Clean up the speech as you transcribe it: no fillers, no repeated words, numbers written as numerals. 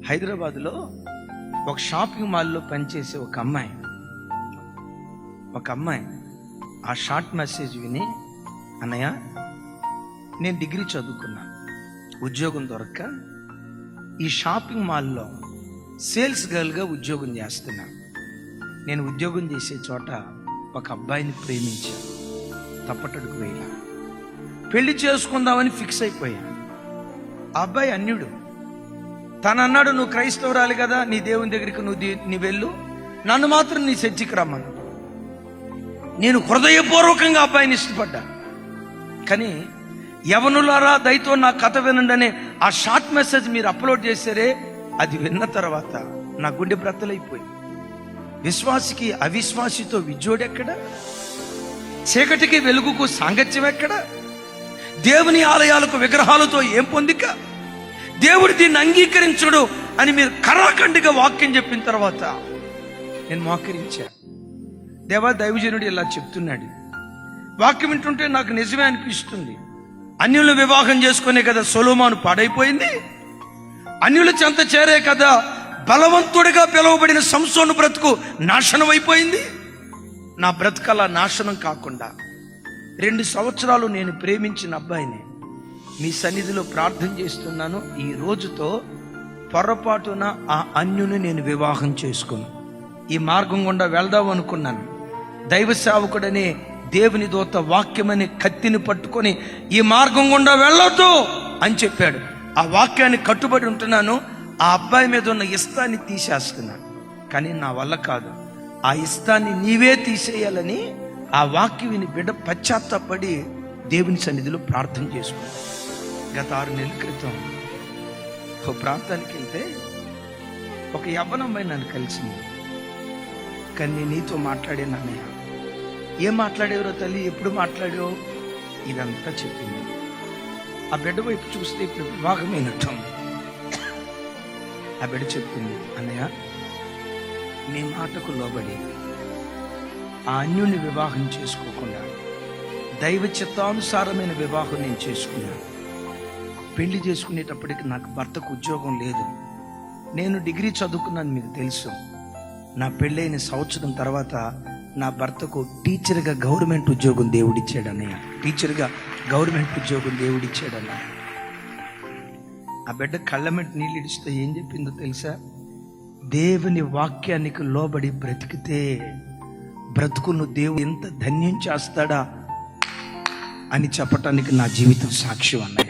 హైదరాబాద్లో ఒక షాపింగ్ మాల్లో పనిచేసే ఒక అమ్మాయి ఆ షార్ట్ మెసేజ్ విని, అన్నయ్య నేను డిగ్రీ చదువుకున్నా, ఉద్యోగం దొరక్క ఈ షాపింగ్ మాల్లో సేల్స్ గర్ల్గా ఉద్యోగం చేస్తున్నా. నేను ఉద్యోగం చేసే చోట ఒక అబ్బాయిని ప్రేమించా, తప్పటడుగు వేయాల, పెళ్లి చేసుకుందామని ఫిక్స్ అయిపోయా. ఆ అబ్బాయి అన్యుడు. తను అన్నాడు, నువ్వు క్రైస్తవురాలి కదా, నీ దేవుని దగ్గరికి నీ వెళ్ళు, నన్ను మాత్రం నీ చర్చికి రమ్మను. నేను హృదయపూర్వకంగా అబ్బాయిని ఇష్టపడ్డా. కానీ యవనులారా దయతో నా కథ వినండి అనే ఆ షార్ట్ మెసేజ్ మీరు అప్లోడ్ చేశారే, అది విన్న తర్వాత నా గుండె బ్రద్దలైపోయి, విశ్వాసికి అవిశ్వాసితో విజ్జోడెక్కడ, చీకటికి వెలుగుకు సాంగత్యం ఎక్కడ, దేవుని ఆలయాలకు విగ్రహాలతో ఏం పొందిక, దేవుడు దీన్ని అంగీకరించడు అని మీరు కరాఖండిగా వాక్యం చెప్పిన తర్వాత నేను మోకరించా. దేవా, దైవజనుడు ఇలా చెప్తున్నాడు, వాక్యం వింటుంటే నాకు నిజమే అనిపిస్తుంది. అన్యుల వివాహం చేసుకునే కదా సొలొమోను పాడైపోయింది, అన్యుల చెంత చేరే కదా బలవంతుడిగా పిలువబడిన సంసోను బ్రతుకు నాశనం అయిపోయింది. నా బ్రతుకలా నాశనం కాకుండా 2 సంవత్సరాలు నేను ప్రేమించిన అబ్బాయిని మీ సన్నిధిలో ప్రార్థన చేస్తున్నాను. ఈ రోజుతో పొరపాటున ఆ అన్యుని నేను వివాహం చేసుకుని ఈ మార్గం గుండా వెళ్దాం అనుకున్నాను. దైవ సేవకుడనే దేవుని దూత వాక్యమని కత్తిని పట్టుకొని ఈ మార్గం గుండా వెళ్ళొద్దు అని చెప్పాడు. ఆ వాక్యాన్ని కట్టుబడి ఉంటున్నాను. ఆ అబ్బాయి మీద ఉన్న ఇష్టాన్ని తీసేస్తున్నాను. కానీ నా వల్ల కాదు, ఆ ఇష్టాన్ని నీవే తీసేయాలని ఆ వాక్యం విని బిడ్డ పశ్చాత్తాపడి దేవుని సన్నిధిలో ప్రార్థన చేసుకున్నాను. గత 6 నెలల క్రితం ఒక ప్రాంతానికి వెళ్తే ఒక యవ్వనమ్మాయి నన్ను కలిసింది. కానీ నేను నీతో మాట్లాడాను, అన్నయ్య ఏం మాట్లాడేవరో తల్లి, ఎప్పుడు మాట్లాడావు, ఇదంతా చెప్పింది. ఆ బిడ్డ వైపు చూస్తే ఇప్పుడు వివాహమైనట్టు. ఆ బిడ్డ చెప్పింది, అన్నయ్య నీ మాటకు లోబడి ఆ అన్యుని వివాహం చేసుకోకుండా దైవ చిత్తానుసారమైన వివాహం నేను చేసుకున్నాను. పెళ్లి చేసుకునేటప్పటికి నాకు భర్తకు ఉద్యోగం లేదు. నేను డిగ్రీ చదువుకున్నాను, మీకు తెలుసు. నా పెళ్ళైన సంవత్సరం తర్వాత నా భర్తకు టీచర్గా గవర్నమెంట్ ఉద్యోగం దేవుడిచ్చాడు అన్నయ్య. టీచర్గా గవర్నమెంట్ ఉద్యోగం దేవుడిచ్చాడన్న. ఆ బిడ్డ కళ్ళమెట్టి నీళ్ళు ఇడిస్తే ఏం చెప్పిందో తెలుసా? దేవుని వాక్యానికి లోబడి బ్రతికితే బ్రతుకును దేవుడు ఎంత ధన్యం చేస్తాడా అని చెప్పటానికి నా జీవితం సాక్ష్యం అన్న.